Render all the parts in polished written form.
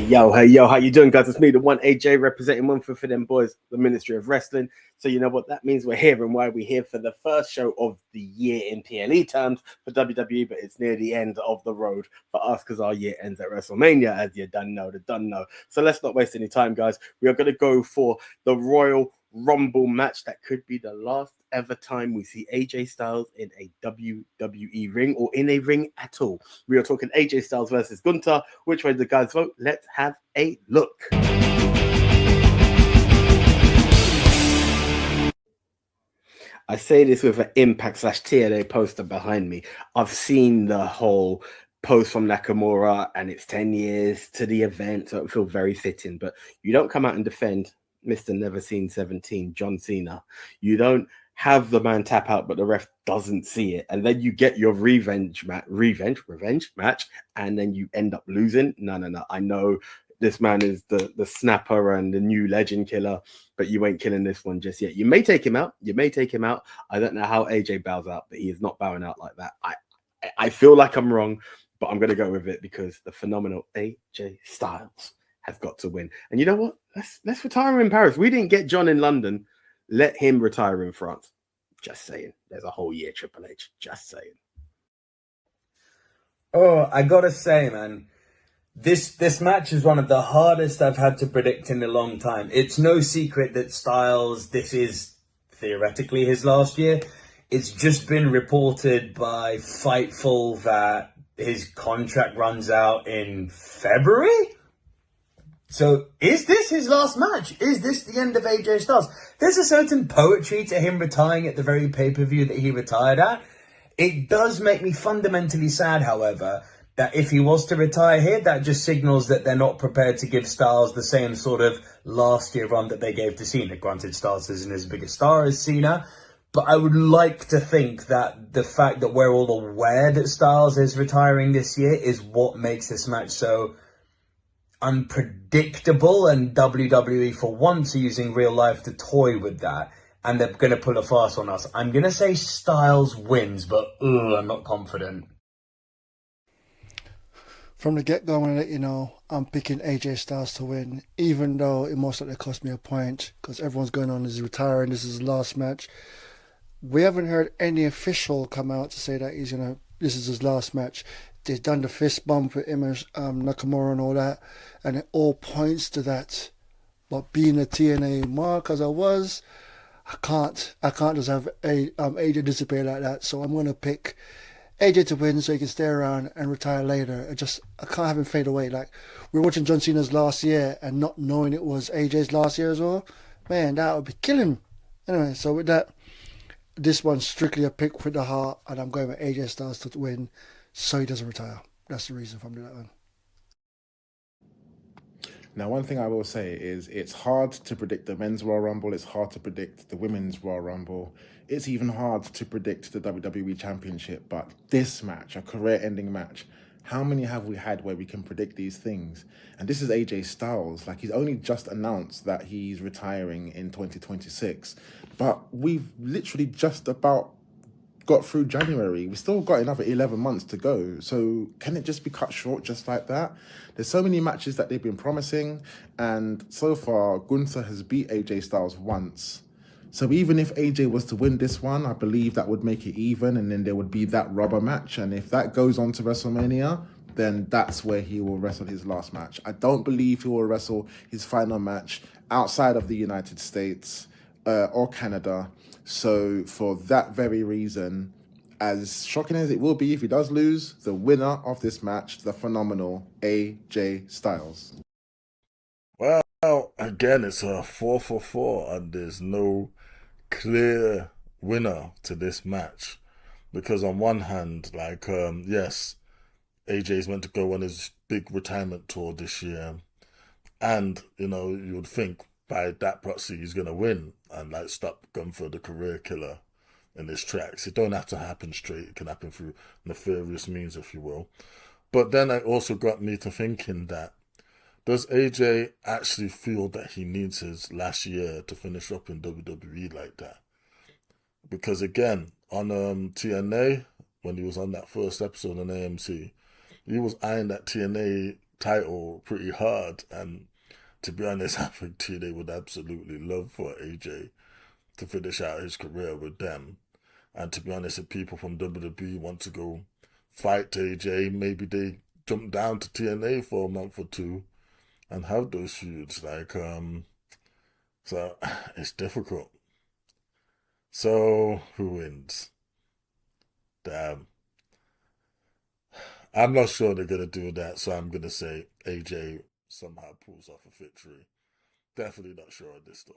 Hey yo, how you doing, guys? It's me, the one AJ, representing one for them boys, the Ministry of Wrestling. So you know what that means? We're here, and why we're here for the first show of the year in PLE terms for WWE, but it's near the end of the road for us because our year ends at WrestleMania, as you done know. So let's not waste any time, guys. We are going to go for the Royal Rumble match that could be the last ever time we see AJ Styles in a WWE ring or in a ring at all. We are talking AJ Styles versus Gunther. Which way the guys vote? Let's have a look. I say this with an Impact / TNA poster behind me. I've seen the whole post from Nakamura, and it's 10 years to the event, so it feels very fitting. But you don't come out and defend Mr. Never Seen 17, John Cena. You don't have the man tap out, but the ref doesn't see it. And then you get your revenge match, and then you end up losing. No. I know this man is the snapper and the new legend killer, but you ain't killing this one just yet. You may take him out. I don't know how AJ bows out, but he is not bowing out like that. I feel like I'm wrong, but I'm going to go with it because the phenomenal AJ Styles has got to win. And you know what? Let's retire him in Paris. We didn't get John in London. Let him retire in France. Just saying. There's a whole year, Triple H. Just saying. Oh, I gotta say, man, this match is one of the hardest I've had to predict in a long time. It's no secret that Styles, this is theoretically his last year. It's just been reported by Fightful that his contract runs out in February? So, is this his last match? Is this the end of AJ Styles? There's a certain poetry to him retiring at the very pay-per-view that he retired at. It does make me fundamentally sad, however, that if he was to retire here, that just signals that they're not prepared to give Styles the same sort of last year run that they gave to Cena. Granted, Styles isn't as big a star as Cena, but I would like to think that the fact that we're all aware that Styles is retiring this year is what makes this match so unpredictable, and WWE for once are using real life to toy with that, and they're going to pull a fast on us. I'm going to say Styles wins, but I'm not confident. From the get-go, I'm going to let you know I'm picking AJ Styles to win, even though it most likely cost me a point because everyone's going on as retiring. This is his last match. We haven't heard any official come out to say that this is his last match. They've done the fist bump with him and Nakamura and all that, and it all points to that. But being a TNA mark as I was, I can't just have AJ disappear like that. So I'm going to pick AJ to win so he can stay around and retire later. I can't have him fade away. Like, we're watching John Cena's last year and not knowing it was AJ's last year as well. Man, that would be killing him. Anyway, so with that, this one's strictly a pick with the heart, and I'm going with AJ Styles to win so he doesn't retire. That's the reason for me doing that one. Now, one thing I will say is it's hard to predict the men's Royal Rumble. It's hard to predict the women's Royal Rumble. It's even hard to predict the WWE Championship. But this match, a career-ending match, how many have we had where we can predict these things? And this is AJ Styles. Like, he's only just announced that he's retiring in 2026. But we've literally just about got through January. We still got another 11 months to go. So can it just be cut short just like that? There's so many matches that they've been promising, and so far Gunther has beat AJ Styles once. So even if AJ was to win this one, I believe that would make it even, and then there would be that rubber match. And if that goes on to WrestleMania, then that's where he will wrestle his last match. I don't believe he will wrestle his final match outside of the United States or Canada. So for that very reason, as shocking as it will be if he does lose, the winner of this match, the phenomenal AJ Styles. Well, again, it's a 4-for-4, and there's no clear winner to this match. Because on one hand, yes, AJ's meant to go on his big retirement tour this year. And, you would think by that proxy he's going to win and stop going for the career killer in his tracks. It don't have to happen straight. It can happen through nefarious means, if you will. But then it also got me to thinking that, does AJ actually feel that he needs his last year to finish up in WWE like that? Because again, on TNA, when he was on that first episode on AMC, he was eyeing that TNA title pretty hard. And to be honest, I think TNA would absolutely love for AJ to finish out his career with them. And to be honest, if people from WWE want to go fight AJ, maybe they jump down to TNA for a month or two and have those feuds. So it's difficult. So who wins? Damn. I'm not sure they're gonna do that, so I'm gonna say AJ somehow pulls off a victory. Definitely not sure on this though.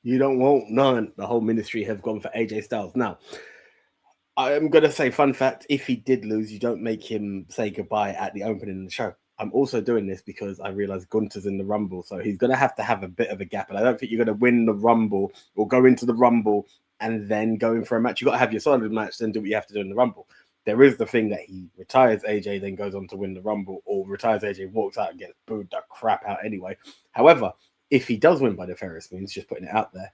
You don't want none. The whole ministry have gone for AJ Styles. Now, I'm going to say, fun fact, if he did lose, you don't make him say goodbye at the opening of the show. I'm also doing this because I realize Gunther's in the Rumble, so he's going to have a bit of a gap. And I don't think you're going to win the Rumble or go into the Rumble and then go in for a match. You've got to have your solid match, then do what you have to do in the Rumble. There is the thing that he retires AJ, then goes on to win the Rumble, or retires AJ, walks out and gets booed the crap out anyway. However, if he does win by the Ferris means, just putting it out there,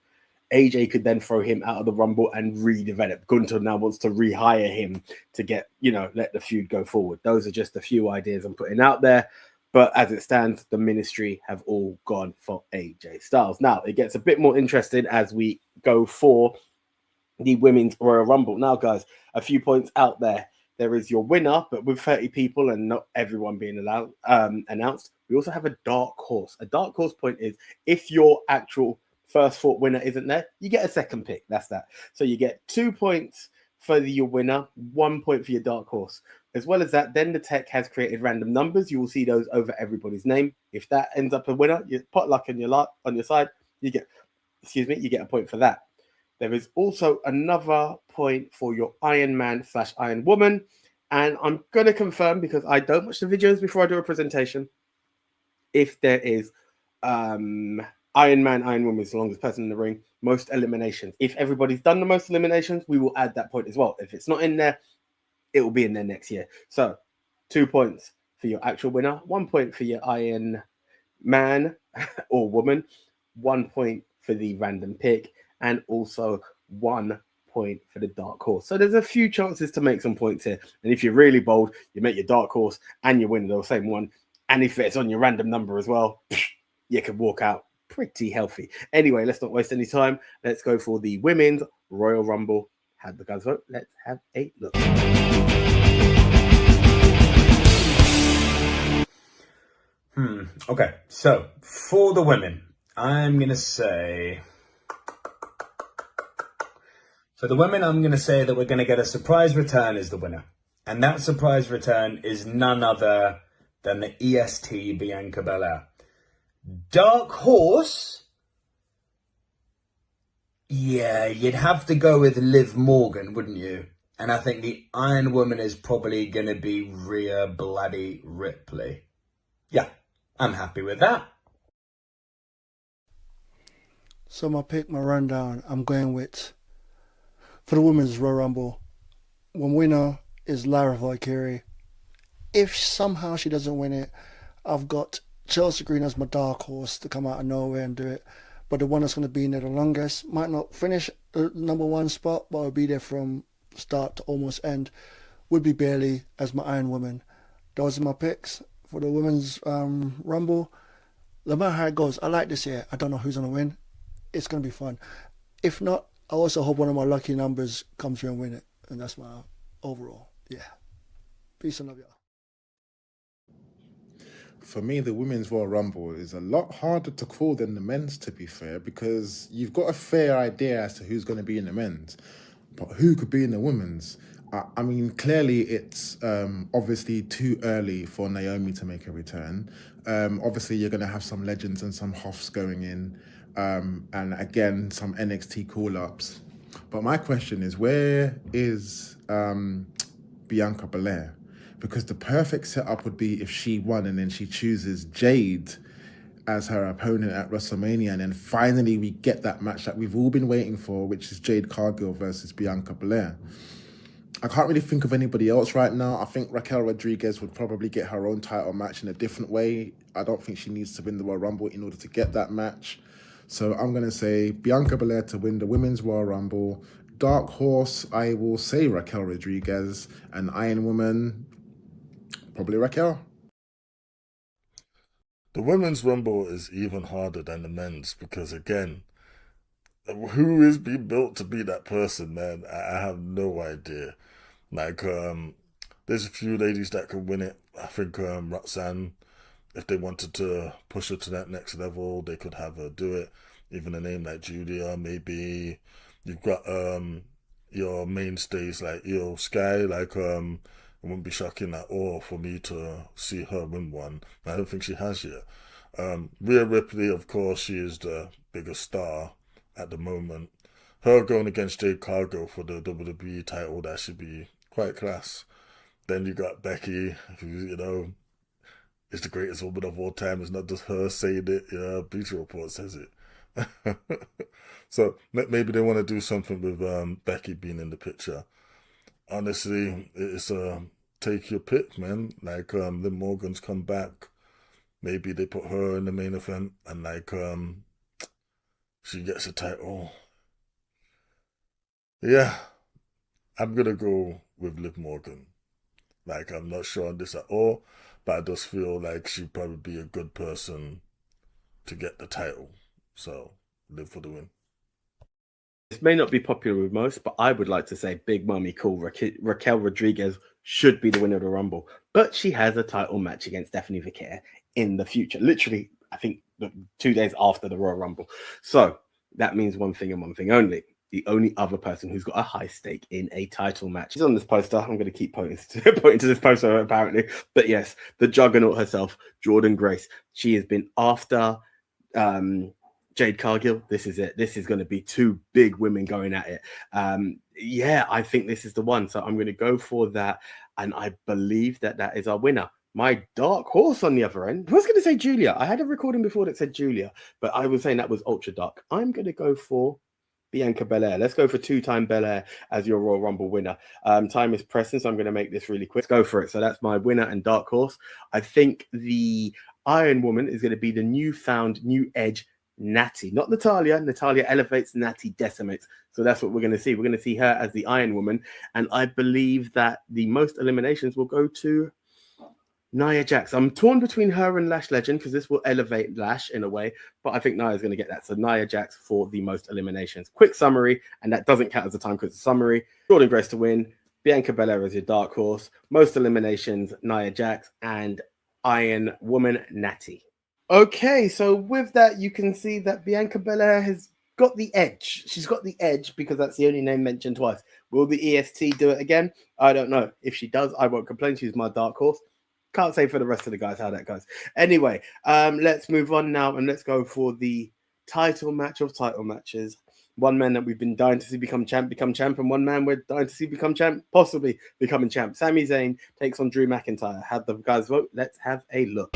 AJ could then throw him out of the Rumble and redevelop. Gunther now wants to rehire him to get, let the feud go forward. Those are just a few ideas I'm putting out there. But as it stands, the ministry have all gone for AJ Styles. Now, it gets a bit more interesting as we go for the Women's Royal Rumble. Now, guys, a few points out there. There is your winner, but with 30 people and not everyone being announced, we also have a dark horse. A dark horse point is if your actual first thought winner isn't there, you get a second pick. That's that. So you get 2 points for your winner, 1 point for your dark horse. As well as that, then the tech has created random numbers. You will see those over everybody's name. If that ends up a winner, you put luck on your side. You get a point for that. There is also another point for your Iron Man / Iron Woman. And I'm going to confirm, because I don't watch the videos before I do a presentation, if there is Iron Man, Iron Woman is the longest person in the ring, most eliminations. If everybody's done the most eliminations, we will add that point as well. If it's not in there, it will be in there next year. So 2 points for your actual winner, 1 point for your Iron Man or Woman, 1 point for the random pick, and also 1 point for the dark horse. So there's a few chances to make some points here. And if you're really bold, you make your dark horse and you win the same one. And if it's on your random number as well, you can walk out pretty healthy. Anyway, let's not waste any time. Let's go for the Women's Royal Rumble. Had the guys vote? Let's have a look. Okay, so for the women, I'm going to say... For the women, I'm going to say that we're going to get a surprise return as the winner. And that surprise return is none other than the EST Bianca Belair. Dark horse? Yeah, you'd have to go with Liv Morgan, wouldn't you? And I think the Iron Woman is probably going to be Rhea Bloody Ripley. Yeah, I'm happy with that. So my rundown, I'm going with, for the Women's Royal Rumble, one winner is Lara Valkyrie. If somehow she doesn't win it, I've got Chelsea Green as my dark horse to come out of nowhere and do it. But the one that's going to be in there the longest, might not finish the number one spot, but will be there from start to almost end, would be Bayley as my Iron Woman. Those are my picks for the Women's Rumble. No matter how it goes, I like this year. I don't know who's going to win. It's going to be fun. If not, I also hope one of my lucky numbers comes through and win it. And that's my overall. Yeah. Peace and love, y'all. For me, the Women's Royal Rumble is a lot harder to call than the men's, to be fair, because you've got a fair idea as to who's going to be in the men's. But who could be in the women's? I mean, clearly it's obviously too early for Naomi to make a return. Obviously, you're going to have some legends and some Hoffs going in. And again, some NXT call-ups. But my question is, where is Bianca Belair? Because the perfect setup would be if she won and then she chooses Jade as her opponent at WrestleMania, and then finally we get that match that we've all been waiting for, which is Jade Cargill versus Bianca Belair. I can't really think of anybody else right now. I think Raquel Rodriguez would probably get her own title match in a different way. I don't think she needs to win the Royal Rumble in order to get that match. So I'm going to say Bianca Belair to win the Women's Royal Rumble. Dark Horse, I will say Raquel Rodriguez. And Iron Woman, Probably Raquel. The women's rumble is even harder than the men's because, again, who is being built to be that person, man? I have no idea. Like, there's a few ladies that can win it. I think Roxanne, if they wanted to push her to that next level, they could have her do it. Even a name like Julia, maybe. You've got your mainstays like Io Sky, like it wouldn't be shocking at all for me to see her win one. I don't think she has yet. Rhea Ripley, of course, she is the biggest star at the moment. Her going against Jade Cargill for the WWE title, that should be quite class. Then you got Becky, who, is the greatest woman of all time. It's not just her saying it. Yeah, Bleacher Report says it. So maybe they want to do something with Becky being in the picture. Honestly, it's take your pick, man. Like Liv Morgan's come back. Maybe they put her in the main event and like she gets a title. Yeah, I'm gonna go with Liv Morgan. Like I'm not sure on this at all, but I just feel like she'd probably be a good person to get the title. So Liv for the win. This may not be popular with most, but I would like to say Big Mummy Cool Raquel Rodriguez should be the winner of the Rumble. But she has a title match against Stephanie Vicaire in the future. Literally, I think 2 days after the Royal Rumble. So that means one thing and one thing only. The only other person who's got a high stake in a title match is on this poster. I'm going to keep pointing to this poster, apparently. But yes, the juggernaut herself, Jordynne Grace. She has been after Jade Cargill. This is it. This is going to be two big women going at it. Yeah, I think this is the one. So I'm going to go for that. And I believe that that is our winner. My dark horse on the other end. I was going to say Julia. I had a recording before that said Julia, but I was saying that was ultra dark. I'm going to go for Bianca Belair. Let's go for two-time Belair as your Royal Rumble winner. Time is pressing, so I'm going to make this really quick. Let's go for it. So that's my winner and dark horse. I think the Iron Woman is going to be the newfound new edge Natty, not Natalia. Natalia elevates, Natty decimates. So that's what we're going to see. We're going to see her as the Iron Woman. And I believe that the most eliminations will go to Nia Jax. I'm torn between her and Lash Legend because this will elevate Lash in a way, but I think Nia's going to get that. So Nia Jax for the most eliminations. Quick summary, and that doesn't count as a time because it's a summary. Jordynne Grace to win. Bianca Belair as your dark horse. Most eliminations, Nia Jax, and Iron Woman Natty. Okay, so with that, you can see that Bianca Belair has got the edge. She's got the edge because that's the only name mentioned twice. Will the EST do it again? I don't know. If she does, I won't complain. She's my dark horse. Can't say for the rest of the guys how that goes. Anyway, let's move on now and let's go for the title match of title matches. One man that we've been dying to see become champ, and one man we're dying to see become champ, possibly becoming champ. Sami Zayn takes on Drew McIntyre. Have the guys vote? Let's have a look.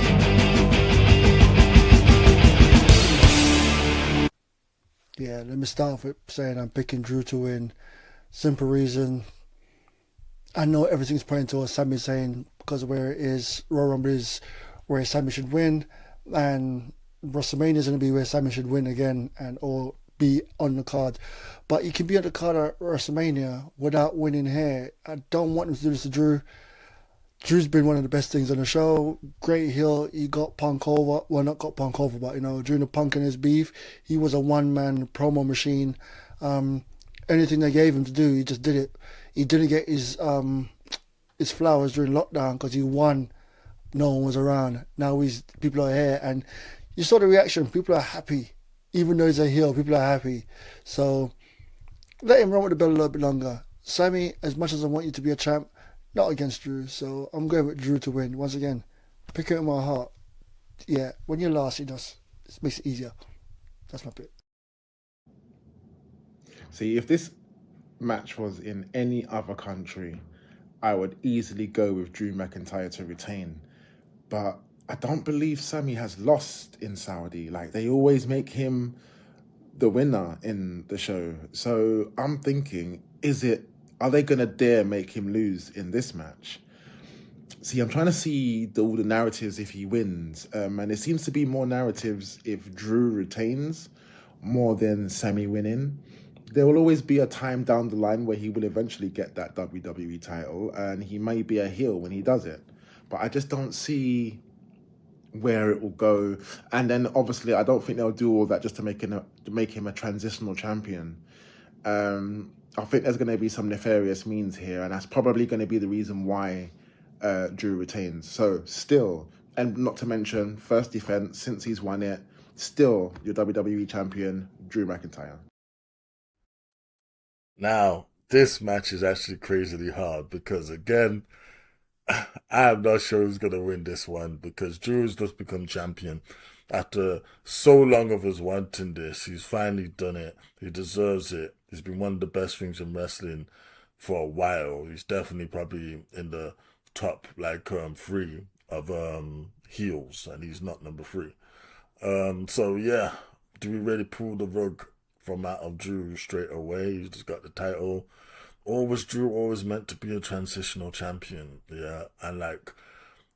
Yeah, let me start off with saying I'm picking Drew to win. Simple reason. I know everything's pointing towards Sami Zayn because of where it is. Royal Rumble is where Sami should win, and WrestleMania is going to be where Sami should win again and or be on the card. But you can be on the card at WrestleMania without winning here. I don't want him to do this to Drew. Drew's been one of the best things on the show. Great heel. He got Punk over. Well, not got Punk over, but during the Punk and his beef, he was a one-man promo machine. Anything they gave him to do, he just did it. He didn't get his flowers during lockdown because he won. No one was around. Now people are here, and you saw the reaction. People are happy, even though he's a heel. People are happy. So let him run with the belt a little bit longer. Sami, as much as I want you to be a champ, not against Drew. So I'm going with Drew to win once again. Pick it in my heart. Yeah, when you're last, it makes it easier. That's my pick. See, if this match was in any other country, I would easily go with Drew McIntyre to retain. But I don't believe Sami has lost in Saudi. Like, they always make him the winner in the show. So I'm thinking, are they going to dare make him lose in this match? See, I'm trying to see all the narratives if he wins. And it seems to be more narratives if Drew retains more than Sami winning. There will always be a time down the line where he will eventually get that WWE title, and he may be a heel when he does it. but I just don't see where it will go. And then obviously I don't think they'll do all that just to make him a transitional champion. I think there's going to be some nefarious means here, and that's probably going to be the reason why Drew retains. So still, and not to mention, first defense since he's won it, still your WWE champion, Drew McIntyre. Now, this match is actually crazily hard because, again, I'm not sure who's going to win this one because Drew's just become champion. After so long of us wanting this, he's finally done it. He deserves it. He's been one of the best things in wrestling for a while. He's definitely probably in the top, like, 3 of heels, and he's not number 3. So, yeah, do we really pull the rug from out of Drew straight away? He's just got the title. Or was Drew always meant to be a transitional champion? Yeah, and like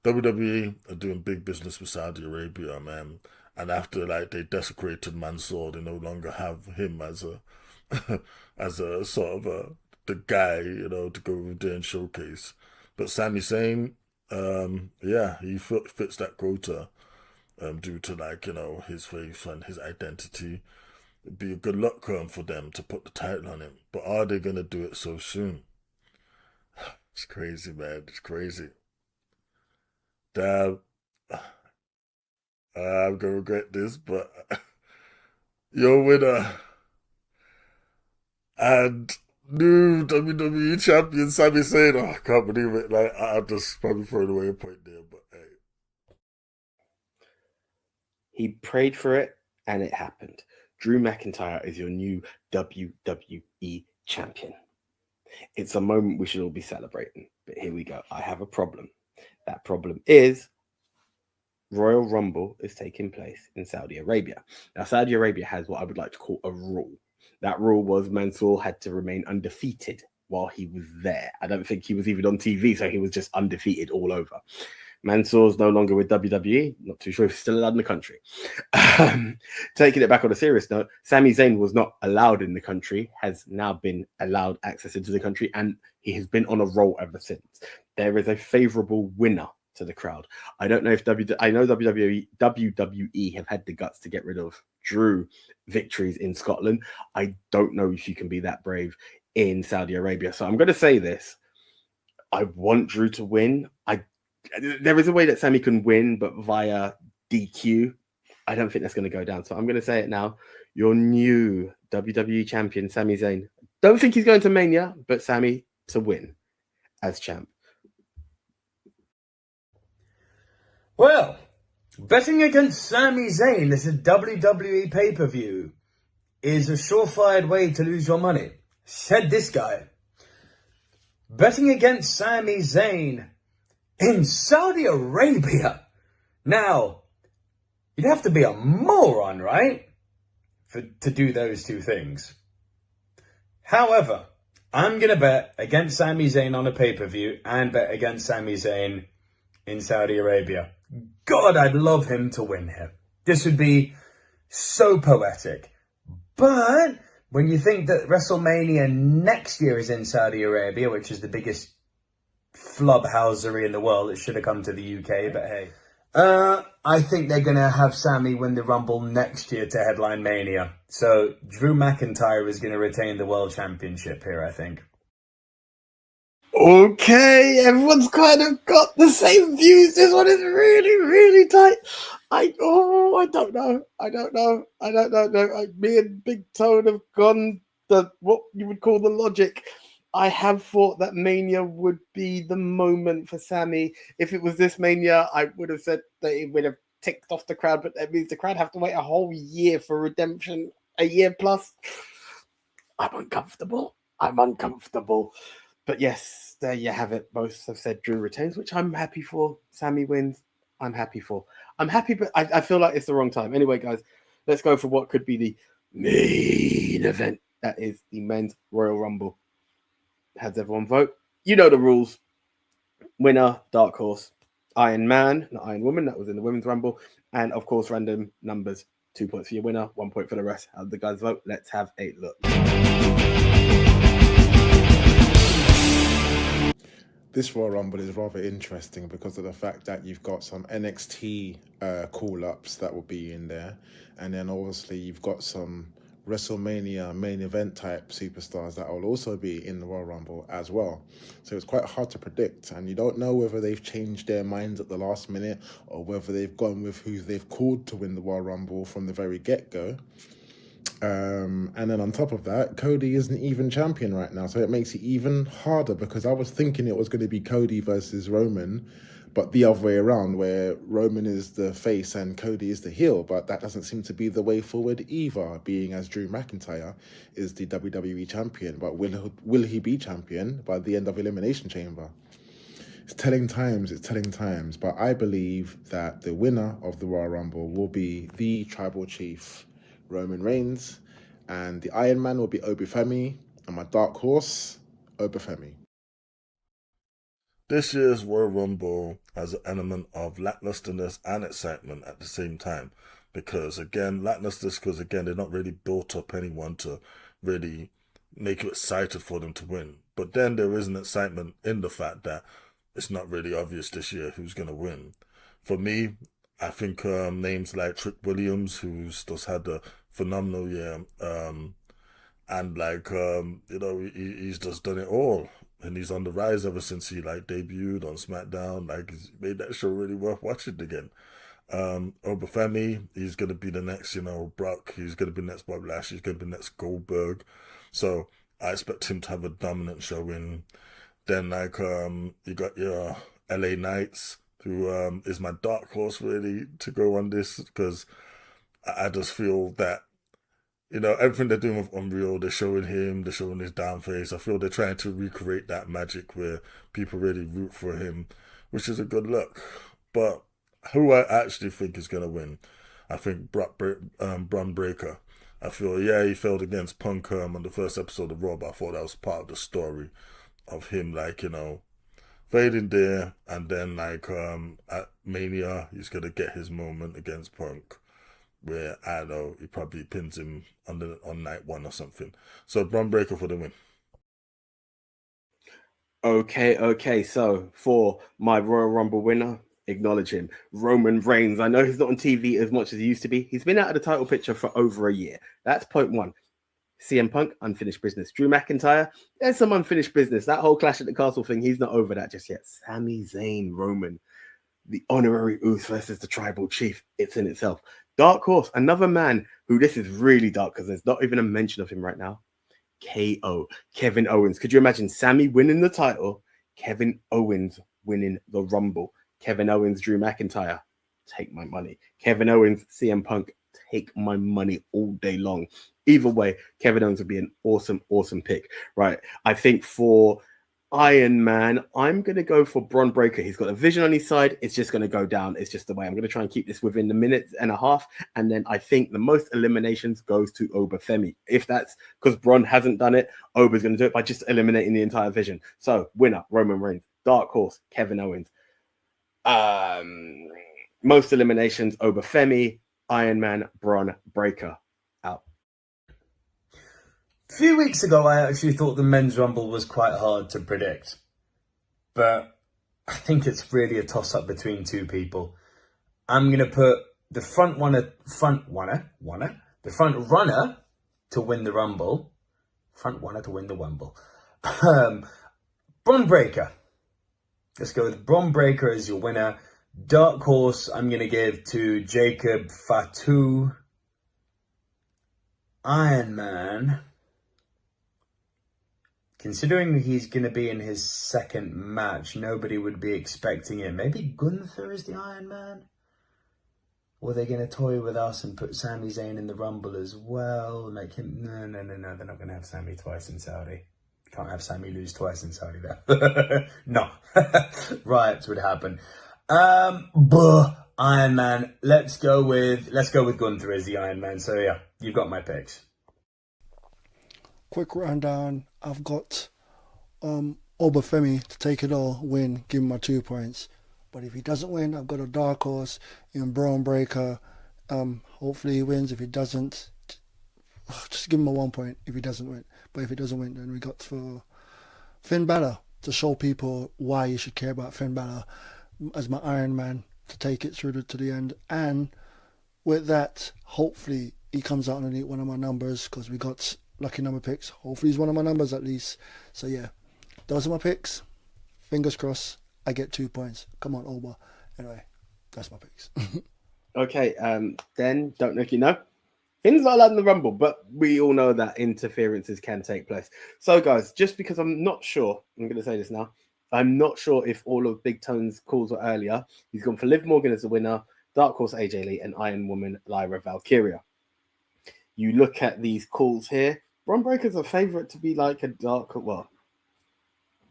WWE are doing big business with Saudi Arabia, man. And after like they desecrated Mansoor, they no longer have him as a as a sort of the guy, you know, to go there and showcase. But Sami Zayn, yeah, he fits that quota due to like, you know, his faith and his identity. It'd be a good luck for them to put the title on him. But are they going to do it so soon? It's crazy, man. It's crazy. Damn. I'm going to regret this, but your winner and new WWE champion Sami Zayn. Oh, I can't believe it. Like, I just probably thrown away a point there, but hey. He prayed for it, and it happened. Drew McIntyre is your new WWE champion. It's a moment we should all be celebrating. But here we go. I have a problem. That problem is Royal Rumble is taking place in Saudi Arabia. Now, Saudi Arabia has what I would like to call a rule. That rule was Mansoor had to remain undefeated while he was there. I don't think he was even on TV, so he was just undefeated all over. Mansoor's no longer with WWE. Not too sure if he's still allowed in the country. Taking it back on a serious note, Sami Zayn was not allowed in the country, has now been allowed access into the country, and he has been on a roll ever since. There is a favorable winner to the crowd. I don't know if I know WWE have had the guts to get rid of Drew victories in Scotland. I don't know if you can be that brave in Saudi Arabia. So I'm going to say this. I want Drew to win. There is a way that Sami can win, but via DQ. I don't think that's going to go down. So I'm going to say it now. Your new WWE champion, Sami Zayn. Don't think he's going to Mania, but Sami to win as champ. Well, betting against Sami Zayn as a WWE pay-per-view is a surefire way to lose your money, said this guy. Betting against Sami Zayn in Saudi Arabia. Now, you'd have to be a moron, right? To do those two things. However, I'm going to bet against Sami Zayn on a pay-per-view and bet against Sami Zayn in Saudi Arabia. God, I'd love him to win here. This would be so poetic. But when you think that WrestleMania next year is in Saudi Arabia, which is the biggest flubhousery in the world, it should have come to the UK, but hey. I think they're going to have Sami win the Rumble next year to headline Mania. So Drew McIntyre is going to retain the World Championship here, I think. Okay, everyone's kind of got the same views. This one is really, really tight. I don't know. Me and Big Tone have gone what you would call the logic. I have thought that Mania would be the moment for Sami. If it was this Mania, I would have said that it would have ticked off the crowd, but that means the crowd have to wait a whole year for redemption, a year plus. I'm uncomfortable. But yes, there you have it. Both have said Drew retains, which I'm happy for. Sami wins. I'm happy, but I feel like it's the wrong time. Anyway, guys, let's go for what could be the main event. That is the men's Royal Rumble. Has everyone vote? You know the rules. Winner, dark horse, Iron Man, not Iron Woman. That was in the women's Rumble. And of course, random numbers. 2 points for your winner, 1 point for the rest. How did the guys vote? Let's have a look. this Royal Rumble is rather interesting because of the fact that you've got some NXT call-ups that will be in there, and then obviously you've got some WrestleMania main event type superstars that will also be in the Royal Rumble as well. So it's quite hard to predict, and you don't know whether they've changed their minds at the last minute or whether they've gone with who they've called to win the Royal Rumble from the very get-go. And then on top of that, Cody isn't even champion right now, so it makes it even harder because I was thinking it was going to be Cody versus Roman, but the other way around, where Roman is the face and Cody is the heel, but that doesn't seem to be the way forward either, being as Drew McIntyre is the WWE champion, but will he be champion by the end of Elimination Chamber? It's telling times, but I believe that the winner of the Royal Rumble will be the Tribal Chief, Roman Reigns, and the Iron Man will be Obafemi, and my dark horse, Obafemi. This year's Royal Rumble has an element of lacklusternesss and excitement at the same time. Because again, lackluster because again, they're not really built up anyone to really make you excited for them to win. But then there is an excitement in the fact that it's not really obvious this year who's going to win. For me, I think names like Trick Williams, who's just had a phenomenal year, and he's just done it all, and he's on the rise ever since he debuted on SmackDown. He's made that show really worth watching again. Obafemi, he's gonna be the next, Brock. He's gonna be the next Bob Lashley. He's gonna be the next Goldberg. So I expect him to have a dominant showing. Then you got your LA Knights, who is my dark horse really to go on this, because I just feel that everything they're doing with Unreal, they're showing his down face. I feel they're trying to recreate that magic where people really root for him, which is a good look. But who I actually think is going to win, I think Bron Breakker. I feel, he failed against Punk on the first episode of Raw, but I thought that was part of the story of him, fading there, and then at Mania, he's going to get his moment against Punk, where I know he probably pins him on night one or something. So Bron Breakker for the win. Okay. So for my Royal Rumble winner, acknowledge him, Roman Reigns. I know he's not on TV as much as he used to be. He's been out of the title picture for over a year. That's point one. CM Punk, unfinished business. Drew McIntyre, there's some unfinished business. That whole Clash at the Castle thing, he's not over that just yet. Sami Zayn, Roman, the honorary Usos versus the Tribal Chief. It's in itself. Dark horse, another man who this is really dark because there's not even a mention of him right now. KO, Kevin Owens. Could you imagine Sami winning the title, Kevin Owens winning the Rumble? Kevin Owens, Drew McIntyre, take my money. Kevin Owens, CM Punk, take my money all day long. Either way, Kevin Owens would be an awesome pick, right? I think for Iron Man, I'm going to go for Bron Breakker. He's got a vision on his side. It's just going to go down. It's just the way. I'm going to try and keep this within the minute and a half. And then I think the most eliminations goes to Obafemi. If that's because Bron hasn't done it, Oba's going to do it by just eliminating the entire vision. So winner, Roman Reigns. Dark horse, Kevin Owens. Most eliminations, Obafemi. Iron Man, Bron Breakker. Out. A few weeks ago, I actually thought the men's rumble was quite hard to predict, but I think it's really a toss-up between two people. I'm going to put the front runner to win the rumble. Bron Breakker. Let's go with Bron Breakker as your winner. Dark horse, I'm going to give to Jacob Fatu. Iron Man, considering he's going to be in his second match, nobody would be expecting it. Maybe Gunther is the Iron Man? Or are they going to toy with us and put Sami Zayn in the Rumble as well? Make him... No. They're not going to have Sami twice in Saudi. Can't have Sami lose twice in Saudi there. No. Riots would happen. Iron Man. Let's go with Gunther as the Iron Man. So yeah, you've got my picks. Quick rundown. I've got Obafemi to take it all, win, give him my 2 points. But if he doesn't win, I've got a dark horse in Bron Breakker. Hopefully he wins. If he doesn't, just give him a 1 point if he doesn't win. But if he doesn't win, then we got for Finn Balor. to show people why you should care about Finn Balor as my Iron Man to take it through to the end. And with that, hopefully he comes out underneath one of my numbers because we got lucky number picks. Hopefully he's one of my numbers at least. So yeah, those are my picks. Fingers crossed I get 2 points. Come on, Oba. Anyway, that's my picks. Okay, then don't know if you know. Finn's not allowed in the Rumble, but we all know that interferences can take place. So, guys, just because I'm not sure, I'm going to say this now. I'm not sure if all of Big Tone's calls were earlier. He's gone for Liv Morgan as the winner, Dark Horse AJ Lee, and Iron Woman Lyra Valkyria. You look at these calls here. Bron Breakker's a favorite to be like a dark. Well,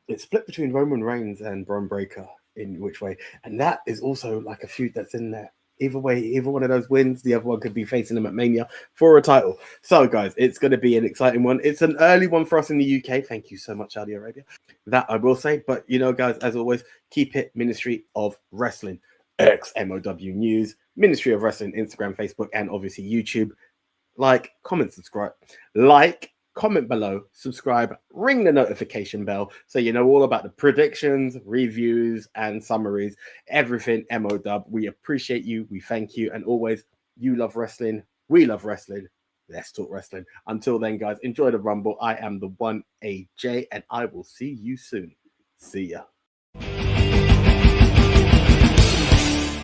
it's split between Roman Reigns and Bron Breakker in which way, and that is also like a feud that's in there. Either way, either one of those wins, the other one could be facing them at Mania for a title. So, guys, it's going to be an exciting one. It's an early one for us in the UK. Thank you so much, Saudi Arabia. That I will say. But, you know, guys, as always, keep it Ministry of Wrestling. XMOW News, Ministry of Wrestling, Instagram, Facebook, and obviously YouTube. Like, comment, subscribe. Like, comment below, subscribe, ring the notification bell so you know all about the predictions, reviews, and summaries. Everything MOW. We appreciate you. We thank you. And always, you love wrestling. We love wrestling. Let's talk wrestling. Until then, guys, enjoy the Rumble. I am the one AJ, and I will see you soon. See ya.